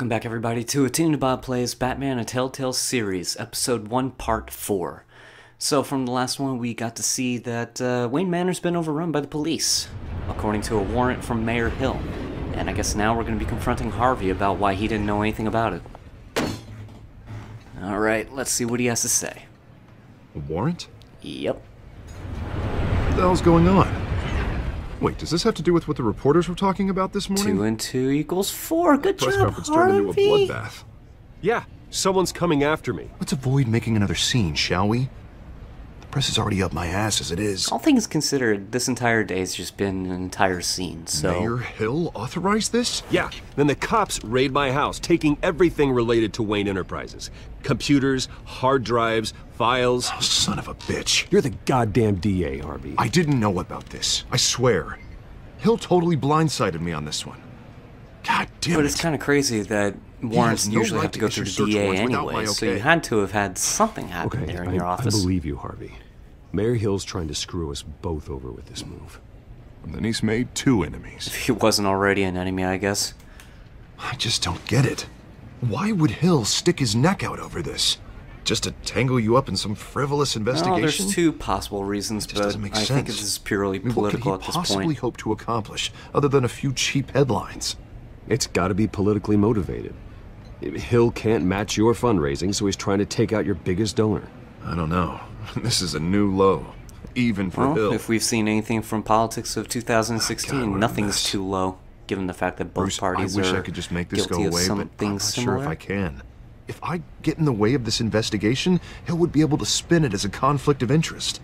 Welcome back everybody to a Team DBAH Plays Batman A TellTale Series, Episode 1, Part 4. So from the last one we got to see that Wayne Manor's been overrun by the police, according to a warrant from Mayor Hill. And I guess now we're going to be confronting Harvey about why he didn't know anything about it. Alright, let's see what he has to say. A warrant? Yep. What the hell's going on? Wait, does this have to do with what the reporters were talking about this morning? 2 and 2 equals 4. Good Press job, conference turned into a Harvey! bloodbath. Yeah, someone's coming after me. Let's avoid making another scene, shall we? The press is already up my ass as it is. All things considered, this entire day's just been an entire scene, so... Mayor Hill authorized this? Yeah, then the cops raid my house, taking everything related to Wayne Enterprises. Computers, hard drives, files. Oh, son of a bitch. You're the goddamn DA, Harvey. I didn't know about this. I swear. Hill totally blindsided me on this one. God damn it. But it's kind of crazy that warrants no usually right have to to go through issue the search DA warrants without my anyway, so okay. you had to have had something happen there in your office. I believe you, Harvey. Mayor Hill's trying to screw us both over with this move. And then he's made 2 enemies. If he wasn't already an enemy, I guess. I just don't get it. Why would Hill stick his neck out over this? Just to tangle you up in some frivolous investigation? Well, there's 2 possible reasons, but doesn't make I sense. think this is purely I mean, political what at could this he possibly point. hope to accomplish, other than a few cheap headlines? It's gotta be politically motivated. Hill can't match your fundraising, so he's trying to take out your biggest donor. I don't know. This is a new low. Even for Well, Hill. if we've seen anything from politics of 2016, God, what a nothing's mess. too low, given the fact that both Bruce, parties I wish are I could just make this guilty go of away, but something I'm not similar. sure if I can. If I get in the way of this investigation, Hill would be able to spin it as a conflict of interest.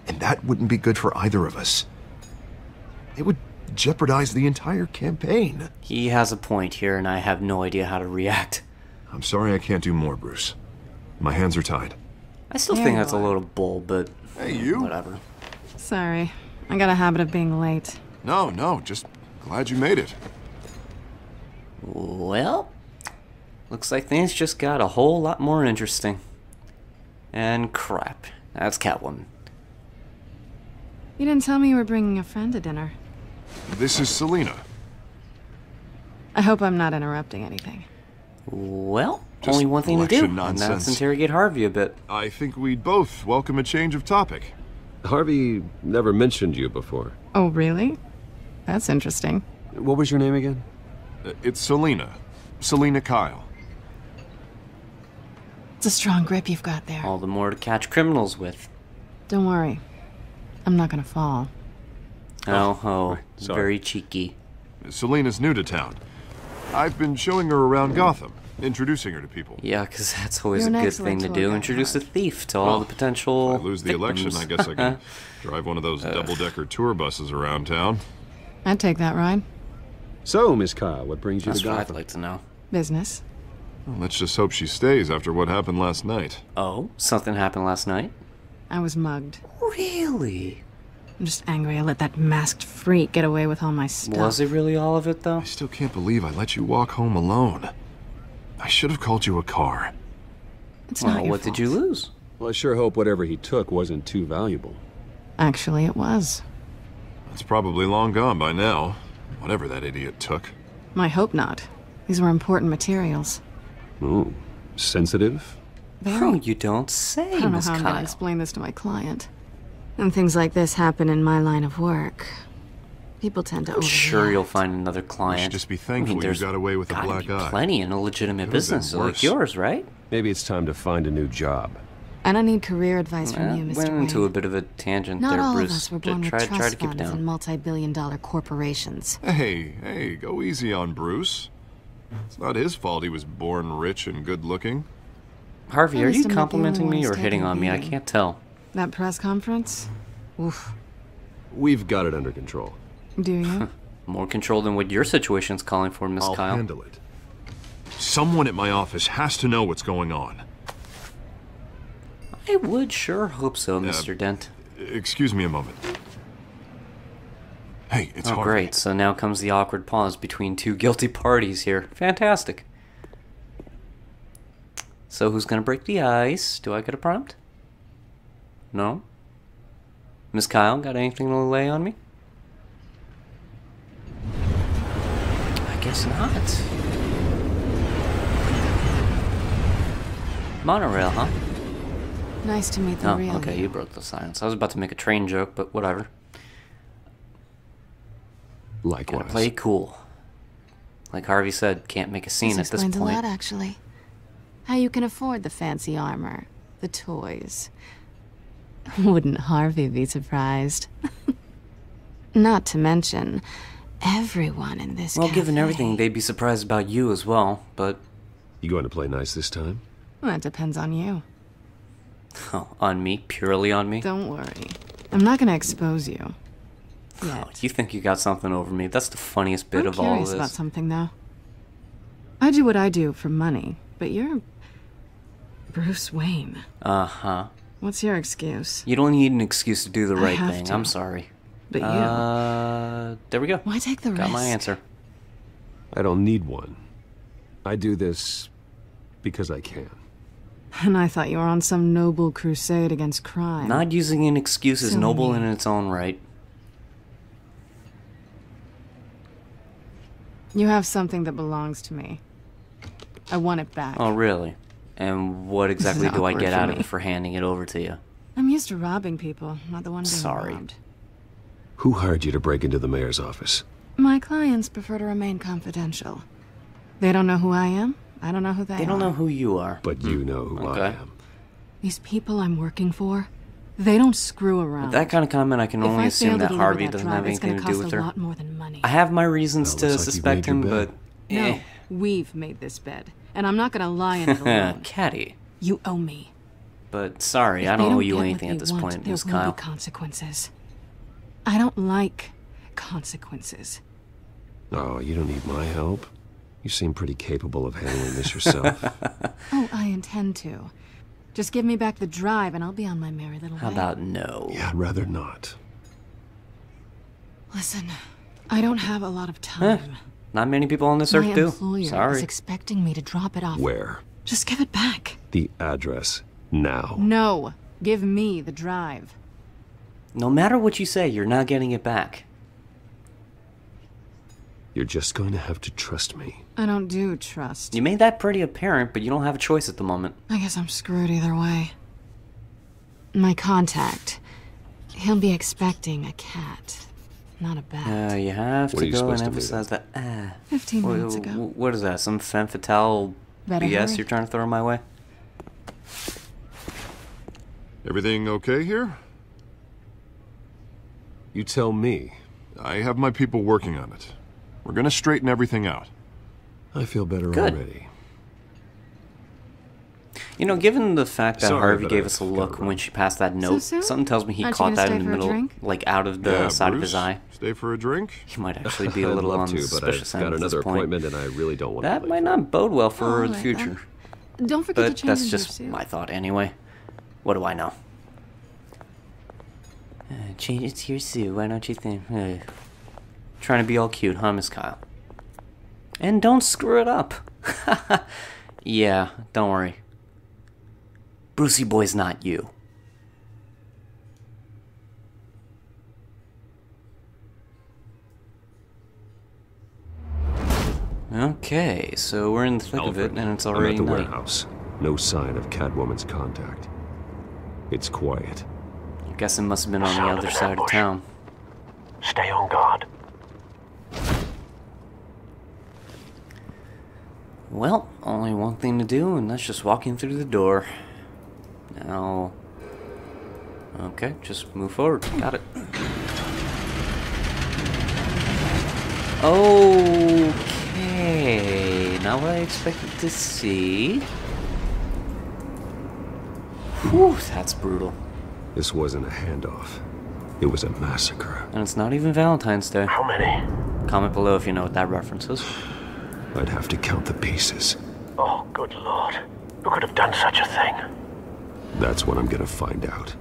And that wouldn't be good for either of us. It would jeopardize the entire campaign. He has a point here, and I have no idea how to react. I'm sorry I can't do more, Bruce. My hands are tied. I still There think you that's a are. little bull, but Hey, you? whatever. Sorry. I got a habit of being late. No, just glad you made it. Well, looks like things just got a whole lot more interesting. And crap, that's Catwoman. You didn't tell me you were bringing a friend to dinner. This is Selina. I hope I'm not interrupting anything. Well, Just only one thing to do, election and nonsense. that's interrogate Harvey a bit. I think we'd both welcome a change of topic. Harvey never mentioned you before. Oh, really? That's interesting. What was your name again? It's Selina. Selina Kyle. It's a strong grip you've got there. All the more to catch criminals with. Don't worry. I'm not gonna fall. Oh, sorry. very cheeky. Selina's new to town. I've been showing her around Gotham, introducing her to people. Yeah, because that's always You're a an good excellent thing to tour do. guide, Introduce a Harv. thief to all the potential If I lose the election, I guess I can drive one of those double-decker tour buses around town. I'd take that ride. So, Miss Kyle, what brings you That's to what I'd Gotham? like to know. Business. Well, let's just hope she stays after what happened last night. Oh, something happened last night? I was mugged. Really? I'm just angry I let that masked freak get away with all my stuff. Was it really all of it, though? I still can't believe I let you walk home alone. I should have called you a car. It's not Well, your what did you fault. lose? Well, I sure hope whatever he took wasn't too valuable. Actually, it was. It's probably long gone by now. Whatever that idiot took. I hope not. These were important materials. Ooh, sensitive? Oh, you don't say, I don't know Miss how I'm gonna Kyle. explain this to my client. And things like this happen in my line of work. People tend to I'm sure overreact. you'll find another You client. should just be thankful you there's got away with a gotta black be eye. plenty in a legitimate Could've been business like worse. yours, right? Maybe it's time to find a new job. And I need career advice from you, Mr. Went Wayne. into a bit of a tangent Not there, all Bruce. of us were born with try to trust keep it funds and down. multi-billion-dollar corporations. Hey, go easy on Bruce. It's not his fault he was born rich and good-looking. Harvey, At are least you I'm not the complimenting only me one or who's hitting taking on me? I beating. can't tell. That press conference? Oof. We've got it under control. Do you? More control than what your situation's calling for, Miss I'll Kyle. handle it. Someone at my office has to know what's going on. I would sure hope so, Mr. Dent. Excuse me a moment. Hey, it's Oh, Harvey. great. So now comes the awkward pause between 2 guilty parties here. Fantastic. So who's gonna break the ice? Do I get a prompt? No? Miss Kyle, got anything to lay on me? I guess not. Monorail, huh? Nice to meet the Oh, real okay, you broke the silence. I was about to make a train joke, but whatever. Likewise. Gotta play it cool. Like Harvey said, can't make a scene This at this explains a lot, point. actually. How you can afford the fancy armor, the toys. Wouldn't Harvey be surprised? Not to mention, everyone in this Well, given cafe. everything, they'd be surprised about you as well, but... You going to play nice this time? Well, that depends on you. Oh, on me? Purely on me? Don't worry. I'm not gonna expose you. Oh, Yet. you think you got something over me. That's the funniest bit I'm of all of curious this. about something, though. I do what I do for money, but you're... Bruce Wayne. Uh-huh. What's your excuse? You don't need an excuse to do the right have thing. to. I'm sorry. But you... There we go. Why take the risk? Got my answer. I don't need one. I do this because I can. And I thought you were on some noble crusade against crime. Not using an excuse is Silly noble me. in its own right. You have something that belongs to me. I want it back. Oh, really? And what exactly do I awkward get for out of me. it for handing it over to you? I'm used to robbing people, not the one being Sorry. robbed. Who hired you to break into the mayor's office? My clients prefer to remain confidential. They don't know who I am. I don't know who they are. They don't know who you are. But you know who I Okay. am. These people I'm working for, they don't screw around. That kind of comment, I can If only I assume fail to that deliver Harvey that doesn't drive, have it's anything gonna to do cost with a her. lot more than money. I have my reasons Well, to looks like you suspect made your him, bed. but... No, eh. we've made this bed, and I'm not gonna lie in it alone. Catty. You owe me. But sorry, If I they don't owe get you what anything they at this want, point, there Miss will Kyle. be consequences. I don't like consequences. Oh, you don't need my help. You seem pretty capable of handling this yourself. Oh, I intend to. Just give me back the drive, and I'll be on my merry little How way. about no? Yeah, I'd rather not. Listen, I don't have a lot of time. Not many people on this My earth do. employer is Sorry. expecting me to drop it off. Where? Just give it back. The address. Now. No, give me the drive. No matter what you say, you're not getting it back. You're just going to have to trust me. I don't do trust. You made that pretty apparent, but you don't have a choice at the moment. I guess I'm screwed either way. My contact. He'll be expecting a cat, not a bat. You have What to are you go and supposed to do emphasize that. 15 minutes ago. What is that? Some femme fatale Better BS hurry. you're trying to throw my way? Everything okay here? You tell me. I have my people working on it. We're gonna straighten everything out. I feel better Good. already. You know, given the fact that Sorry, Harvey but gave I've us a gotta look run. when she passed that note, soon? something tells me he Aren't you caught gonna that stay in the for a middle, drink? like out of the Yeah, side of Bruce, his eye. Stay for a drink? He might actually be a little I'd on love the to, but suspicious I've end got at this another point. appointment and I really don't want That to. might not bode well for All the right, future. then. Don't forget to But change that's into just your suit. my thought anyway. What do I know? Change it to your suit, why don't you think? Trying to be all cute, huh, Miss Kyle? And don't screw it up. Yeah, don't worry. Brucey boy's not you. Okay, so we're in the thick of it, Alfred, and it's I'm already at the night. warehouse. No sign of Catwoman's contact. It's quiet. I guess it must have been on the Sound of other an side of ambush. town. Stay on guard. Well, only one thing to do, and that's just walking through the door. Now... Okay, just move forward. Got it. Okay, not what I expected to see. Whew, that's brutal. This wasn't a handoff. It was a massacre. And it's not even Valentine's Day. How many? Comment below if you know what that reference is. I'd have to count the pieces. Oh, good lord. Who could have done such a thing? That's what I'm gonna find out.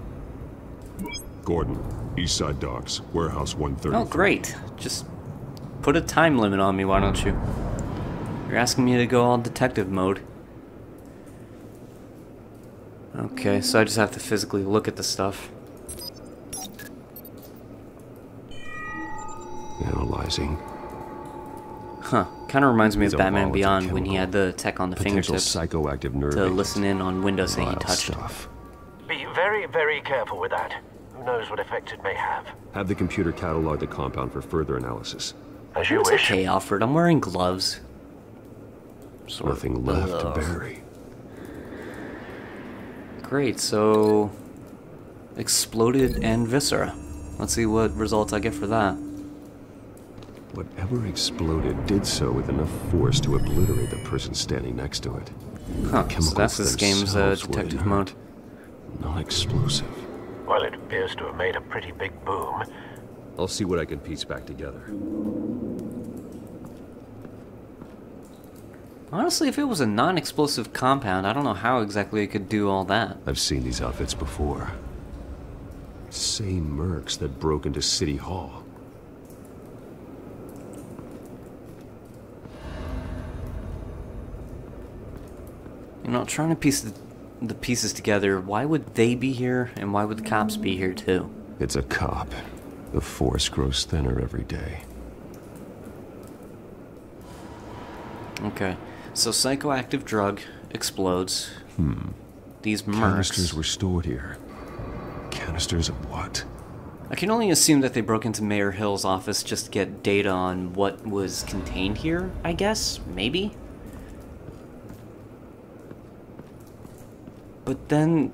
Gordon, Eastside Docks, Warehouse 130. Oh, great. Just put a time limit on me, why don't you? You're asking me to go all detective mode. Okay, so I just have to physically look at the stuff. Analyzing. Huh. Kind of reminds me of It's a Batman volatile Beyond when he chemical. had the tech on the Potential fingertips psychoactive nerve to agent. listen in on windows that he Vile touched. stuff. Be very, very careful with that. Who knows what effect it may have. Have the computer catalog the compound for further analysis. As you It's wish. okay, Alfred. I'm wearing gloves. Sort of. Nothing left Ugh. to bury. Great, so... Exploded and viscera. Let's see what results I get for that. Whatever exploded did so with enough force to obliterate the person standing next to it. Huh, so that's this game's themselves were detective inert, mode. Not explosive. Well, it appears to have made a pretty big boom. I'll see what I can piece back together. Honestly, if it was a non-explosive compound, I don't know how exactly it could do all that. I've seen these outfits before. Same mercs that broke into City Hall. You know, trying to piece the pieces together, why would they be here, and why would the cops be here too? It's a cop. The force grows thinner every day. Okay, so psychoactive drug explodes. These Canisters mercs. were stored here. Canisters of what? I can only assume that they broke into Mayor Hill's office just to get data on what was contained here, I guess? Maybe? But then,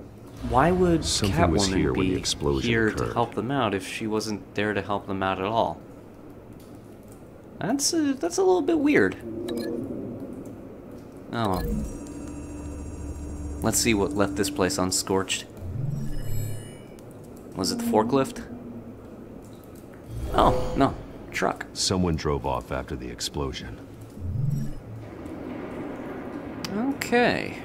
why would Something was here Catwoman when the be explosion here to occurred. help them out if she wasn't there to help them out at all? That's a little bit weird. Oh well. Let's see what left this place unscorched. Was it the forklift? Oh, no. Truck. Someone drove off after the explosion. Okay.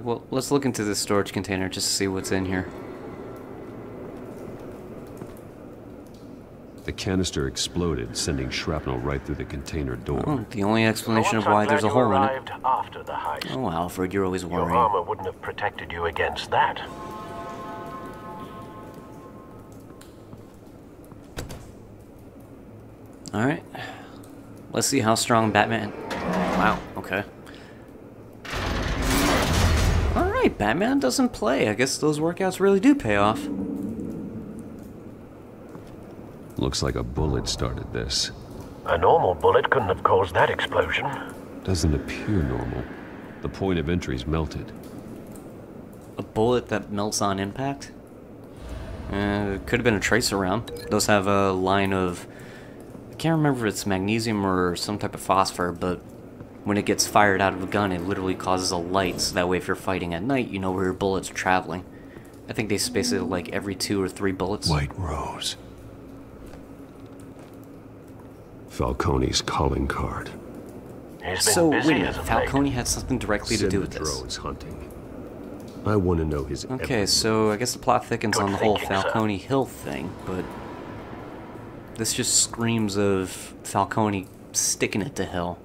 Well, let's look into this storage container just to see what's in here. The canister exploded, sending shrapnel right through the container door. Oh, the only explanation of For once, why I'm there's a glad you hole in it. arrived after the heist. Oh, Alfred, you're always Your worrying. armor wouldn't have protected you against that. Alright. Let's see how strong Batman... Wow, okay. Alright, Batman doesn't play. I guess those workouts really do pay off. Looks like a bullet started this. A normal bullet couldn't have caused that explosion. Doesn't appear normal. The point of entry's melted. A bullet that melts on impact? Could have been a tracer round. Those have a line of... I can't remember if it's magnesium or some type of phosphor, but when it gets fired out of a gun, it literally causes a light, so that way if you're fighting at night, you know where your bullets are traveling. I think they space it like every 2 or 3 bullets. White Rose. Falcone's calling card. He's been So, busy wait a minute, as of late. Falcone had something directly to Send do the with this. drones hunting. I want to know his Okay, every so I guess the plot thickens Good on the whole thinking, sir. Falcone Hill thing, but this just screams of Falcone sticking it to Hill.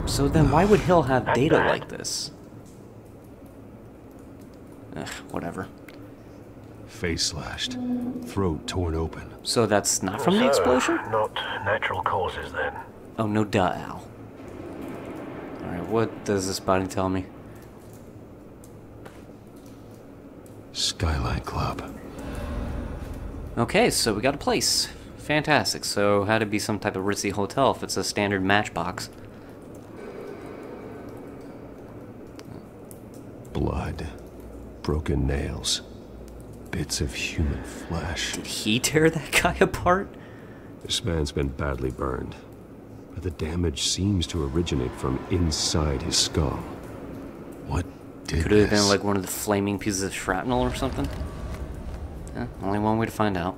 So then why would Hill have Not data bad. like this? Ugh, whatever. face slashed, throat torn open. So that's not from the So, explosion? Not natural causes, then. Oh, no duh, Al. Alright, what does this body tell me? Skyline Club. Okay, so we got a place. Fantastic. So had to be some type of ritzy hotel if it's a standard matchbox. Blood. Broken nails. Bits of human flesh. Did he tear that guy apart? This man's been badly burned, but the damage seems to originate from inside his skull. What did Could it have this? been like one of the flaming pieces of shrapnel or something? Yeah, only one way to find out.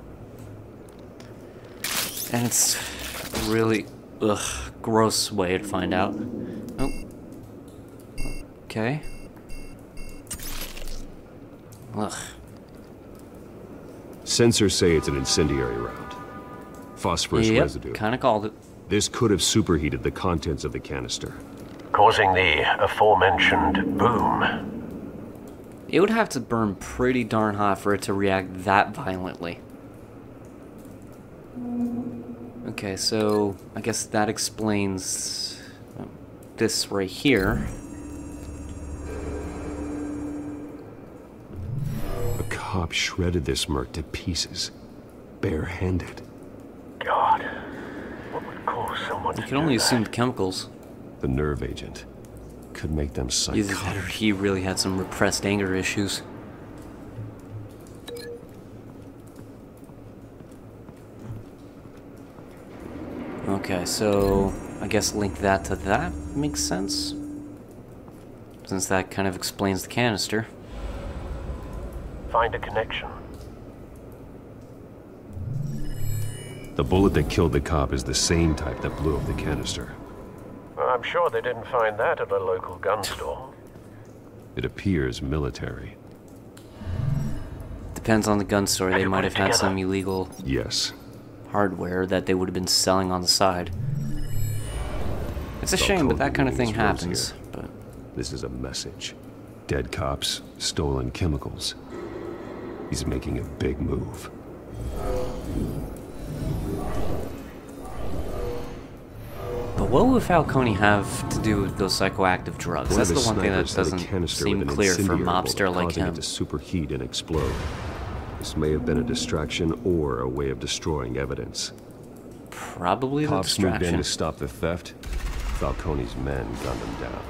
And it's really, gross way to find out. Oh. Okay. Ugh. Sensors say it's an incendiary round. Phosphorus residue. Yep, kinda called it. This could have superheated the contents of the canister. Causing the aforementioned boom. It would have to burn pretty darn hot for it to react that violently. Okay, so I guess that explains this right here. A cop shredded this merc to pieces, barehanded. God, what would cause someone You to can only do assume that? the chemicals. The nerve agent could make them Either that or psychotic. he really had some repressed anger issues. Okay, so I guess link that to that makes sense. Since that kind of explains the canister. Find a connection. The bullet that killed the cop is the same type that blew up the canister. Well, I'm sure they didn't find that at a local gun store. It appears military. Depends on the gun store. They you might put have it had some together? illegal Yes. hardware that they would have been selling on the side. It's a shame, but that kind of thing Falcone rules happens. here. But This is a message. Dead cops, stolen chemicals. He's making a big move. what would Falcone have to do with those psychoactive drugs? That's the one thing that doesn't seem clear for a mobster like him. It to superheat and explode. This may have been a distraction or a way of destroying evidence. Probably the Cops moved in distraction. to stop the theft. Falcone's men gunned them down.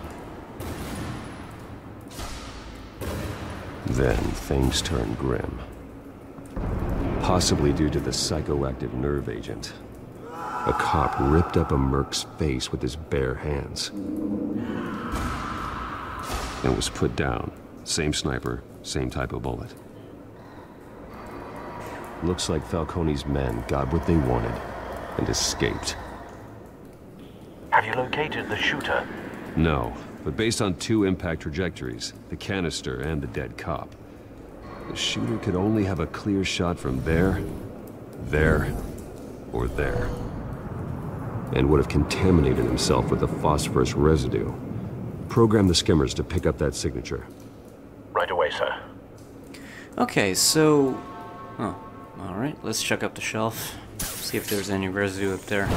Then things turned grim. Possibly due to the psychoactive nerve agent. A cop ripped up a merc's face with his bare hands. And was put down. Same sniper, same type of bullet. Looks like Falcone's men got what they wanted and escaped. Have you located the shooter? No, but based on two impact trajectories, the canister and the dead cop, the shooter could only have a clear shot from there, or there. And would have contaminated himself with the phosphorus residue. Program the skimmers to pick up that signature. Right away, sir. Okay, so... Oh, alright, let's check up the shelf. See if there's any residue up there.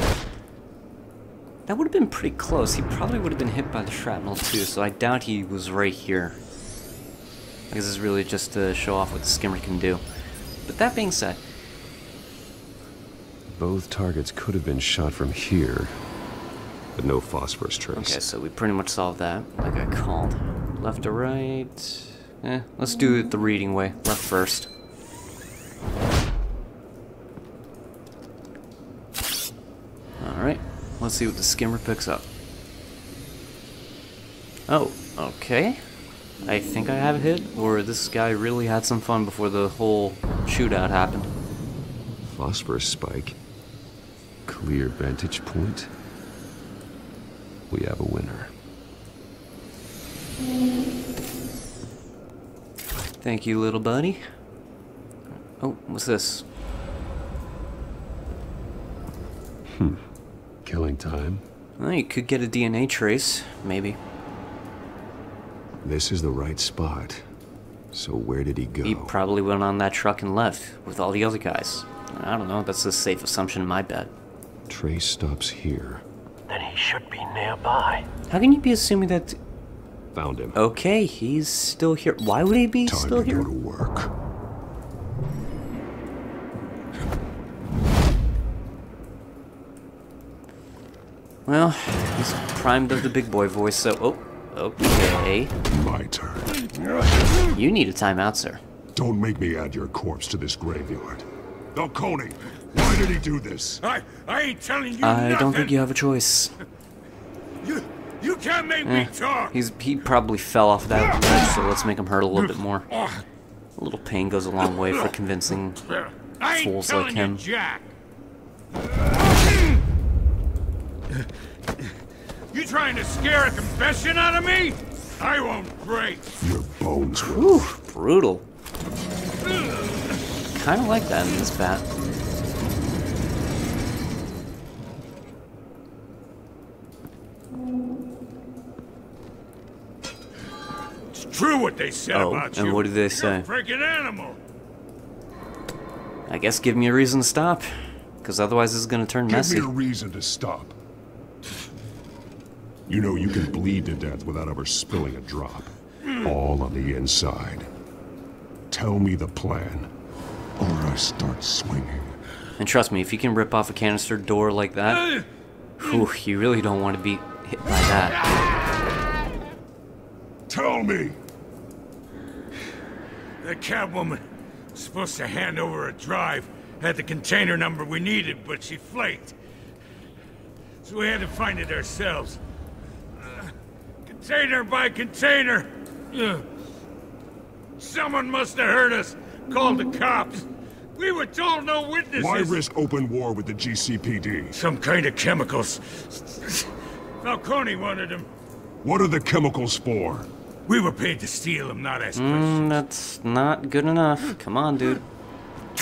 That would have been pretty close. He probably would have been hit by the shrapnel too, so I doubt he was right here. I guess this is really just to show off what the skimmer can do. But that being said... Both targets could have been shot from here, but no phosphorus trace. Okay, so we pretty much solved that, like I called. Left or right? Let's do it the reading way. Left first. Alright, let's see what the skimmer picks up. Oh, okay. I think I have a hit, or this guy really had some fun before the whole shootout happened. Phosphorus spike. Clear vantage point. We have a winner. Thank you, little buddy. Oh, what's this? Killing time. Well, you could get a DNA trace, maybe. This is the right spot. So where did he go? He probably went on that truck and left with all the other guys. I don't know, that's a safe assumption in my bet. Trace stops here. Then he should be nearby. How can you be assuming that... Found him. Okay, he's still here. Why would he be still here? Go to work. Well, he's primed of the big boy voice, so... Oh, okay. My turn. You need a timeout, sir. Don't make me add your corpse to this graveyard. Falcone, why did he do this? I ain't telling you I nothing. don't think you have a choice. You can't make me talk. He probably fell off that ledge, so let's make him hurt a little bit more. A little pain goes a long way for convincing I ain't fools telling like him. you, Jack. You trying to scare a confession out of me? I won't break. Your bones will. Whew, brutal. Kind of like that in this bat. It's true what they said Oh, about and you. what did they say? You're a freaking animal. I guess give me a reason to stop. because otherwise this is going to turn messy. Give me a reason to stop. You know you can bleed to death without ever spilling a drop. All on the inside. Tell me the plan, or I start swinging. And trust me, if you can rip off a canister door like that, whew, you really don't want to be hit by that. Tell me! The Catwoman was supposed to hand over a drive, had the container number we needed, but she flaked. So we had to find it ourselves. Container by container. Someone must have heard us, called the cops. We were told no witnesses. Why risk open war with the GCPD? Some kind of chemicals. Falcone wanted them. What are the chemicals for? We were paid to steal them, not ask questions. That's not good enough. Come on, dude.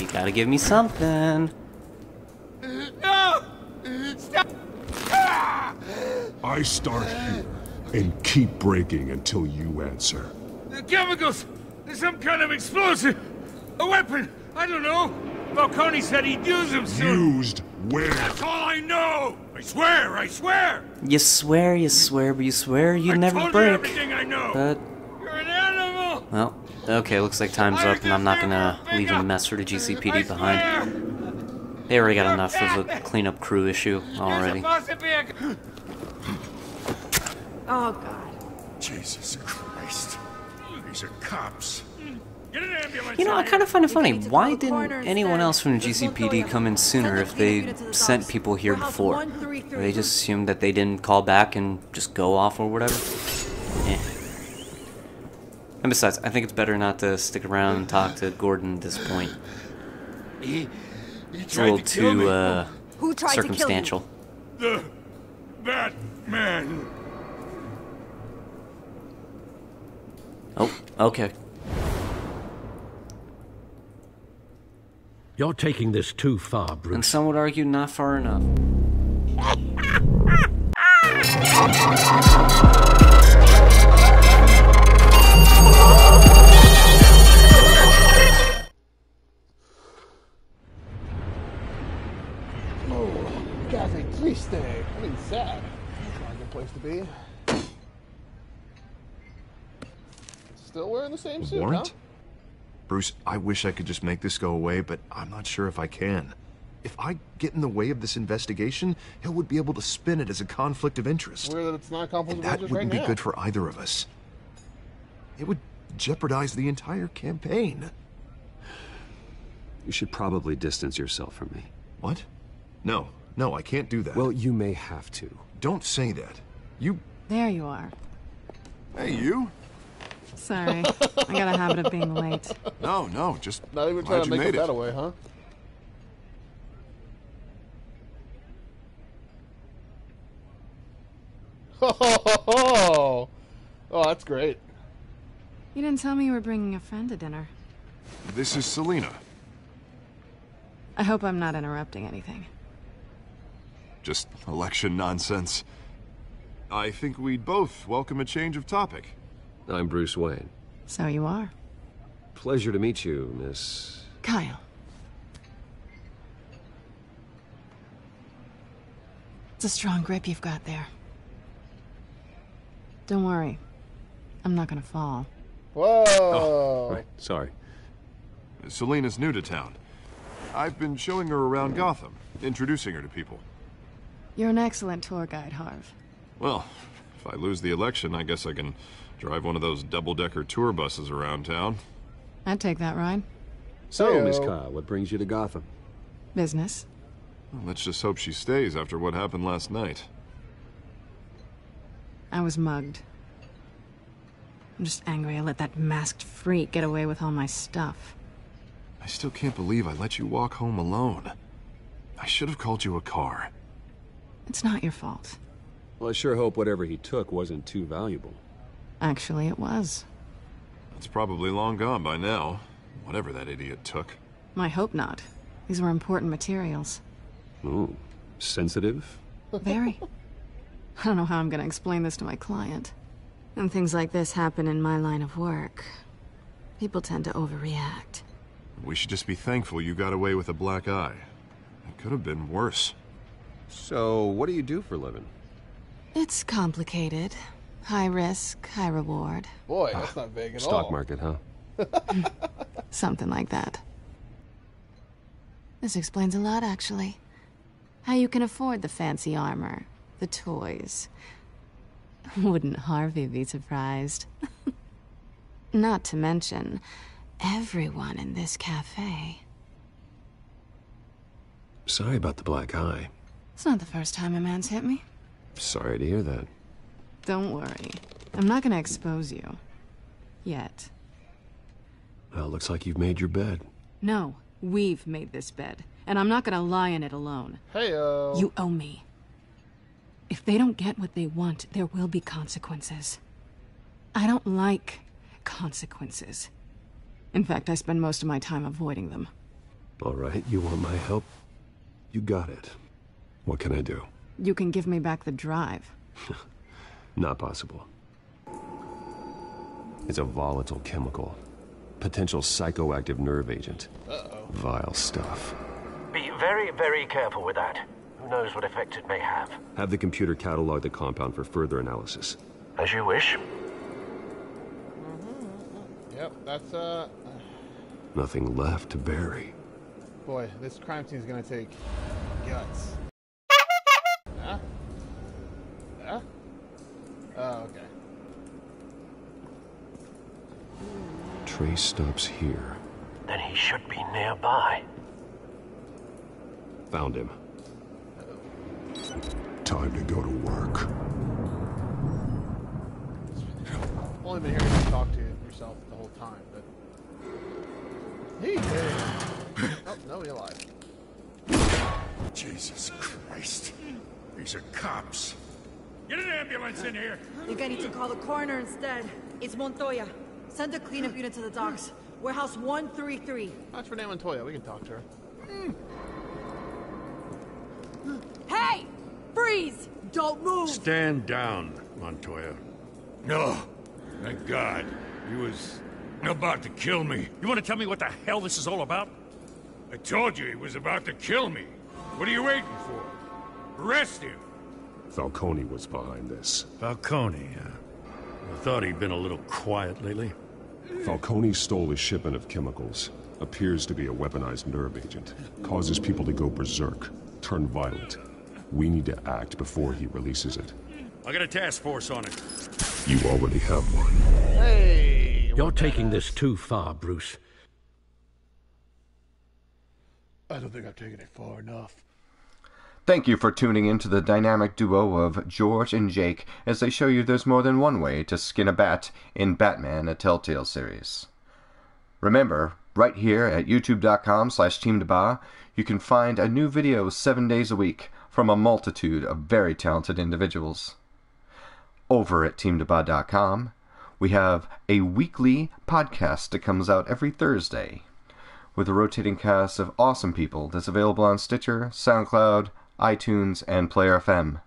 You gotta give me something. No! Stop! I start here and keep breaking until you answer. The chemicals! There's some kind of explosive! A weapon! I don't know! Falcone said he'd use them soon! Used where? That's all I know! I swear! I swear! You swear, but you swear you never I told break. you everything I know! But, You're an animal! well, okay, looks like time's up, and I'm not gonna leave a mess for the GCPD behind. They already got enough of a cleanup crew issue already. Oh, God. Jesus Christ. These are cops. Get an ambulance! You know, I kind of find it funny. Why didn't anyone else from the GCPD come in sooner if they sent people here before? They just assumed that they didn't call back and just go off or whatever? Eh. And besides, I think it's better not to stick around and talk to Gordon at this point. It's a little too, Who tried circumstantial. To kill you? The Batman. Oh, okay. You're taking this too far, Bruce. And some would argue not far enough. Oh, casi triste. I mean, sad. That's not a good place to be. Still wearing the same suit, Warrant? huh? Bruce, I wish I could just make this go away, but I'm not sure if I can. If I get in the way of this investigation, Hill would be able to spin it as a conflict of interest. Weird that it's not a conflict And of that interest wouldn't right be now. good for either of us. It would jeopardize the entire campaign. You should probably distance yourself from me. What? No, I can't do that. Well, you may have to. Don't say that. You... There you are. Hey, you? Sorry, I got a habit of being late. No, just Not even trying to make it that away, huh? Oh, that's great. You didn't tell me you were bringing a friend to dinner. This is Selena. I hope I'm not interrupting anything. Just election nonsense. I think we'd both welcome a change of topic. I'm Bruce Wayne. So you are. Pleasure to meet you, Miss... Kyle. It's a strong grip you've got there. Don't worry. I'm not gonna fall. Whoa. Oh, right. Sorry. Selena's new to town. I've been showing her around Gotham, introducing her to people. You're an excellent tour guide, Harv. Well, if I lose the election, I guess I can drive one of those double-decker tour buses around town. I'd take that ride. So, Hey-o. Miss Kyle, what brings you to Gotham? Business. Well, let's just hope she stays after what happened last night. I was mugged. I'm just angry I let that masked freak get away with all my stuff. I still can't believe I let you walk home alone. I should have called you a car. It's not your fault. Well, I sure hope whatever he took wasn't too valuable. Actually, it was. It's probably long gone by now, whatever that idiot took. I hope not. These were important materials. Ooh, sensitive? Very. I don't know how I'm gonna explain this to my client. When things like this happen in my line of work, people tend to overreact. We should just be thankful you got away with a black eye. Could have been worse. So, what do you do for a living? It's complicated. High risk, high reward. Boy, that's not vague at all. Stock market, huh? Something like that. This explains a lot, actually. How you can afford the fancy armor, the toys. Wouldn't Harvey be surprised? Not to mention, everyone in this cafe. Sorry about the black eye. It's not the first time a man's hit me. Sorry to hear that. Don't worry. I'm not gonna expose you. Yet. Well, looks like you've made your bed. No, we've made this bed. And I'm not gonna lie in it alone. Heyo. You owe me. If they don't get what they want, there will be consequences. I don't like consequences. In fact, I spend most of my time avoiding them. All right, you want my help? You got it. What can I do? You can give me back the drive. Not possible. It's a volatile chemical. Potential psychoactive nerve agent. Uh-oh. Vile stuff. Be very, very careful with that. Who knows what effect it may have. Have the computer catalog the compound for further analysis. As you wish. Yep, that's, Nothing left to bury. boy, this crime scene is gonna take guts. Yeah? Yeah? Oh, okay. Trace stops here. Then he should be nearby. Found him. Time to go to work. I've only been hearing you talk to yourself the whole time, but... Hey, hey. Oh, no, he's alive. Jesus Christ. These are cops. Get an ambulance in here. You're gonna need to call the coroner instead. It's Montoya. Send a cleanup unit to the docks. Warehouse 133. That's for Montoya. We can talk to her. Hey! Freeze! Don't move! Stand down, Montoya. No. Thank God. He was about to kill me. You want to tell me what the hell this is all about? I told you he was about to kill me. What are you waiting for? Arrest him. Falcone was behind this. Falcone, I thought he'd been a little quiet lately. Falcone stole a shipment of chemicals. Appears to be a weaponized nerve agent. Causes people to go berserk, turn violent. We need to act before he releases it. I got a task force on it. You already have one. Hey! You're taking this too far, Bruce. I don't think I've taken it far enough. Thank you for tuning in to the dynamic duo of George and Jake as they show you there's more than one way to skin a bat in Batman, a TellTale Series. Remember, right here at youtube.com/Team DBAH, you can find a new video 7 days a week from a multitude of very talented individuals. Over at teamdbah.com, we have a weekly podcast that comes out every Thursday with a rotating cast of awesome people that's available on Stitcher, SoundCloud, iTunes, and Player FM.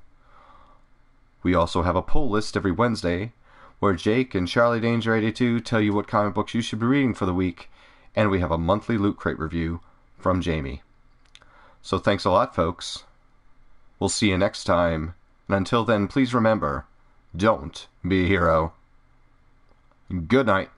We also have a poll list every Wednesday where Jake and Charlie Danger 82 tell you what comic books you should be reading for the week, and we have a monthly Loot Crate review from Jamie. So thanks a lot, folks. We'll see you next time, and until then, please remember, don't be a hero. Good night.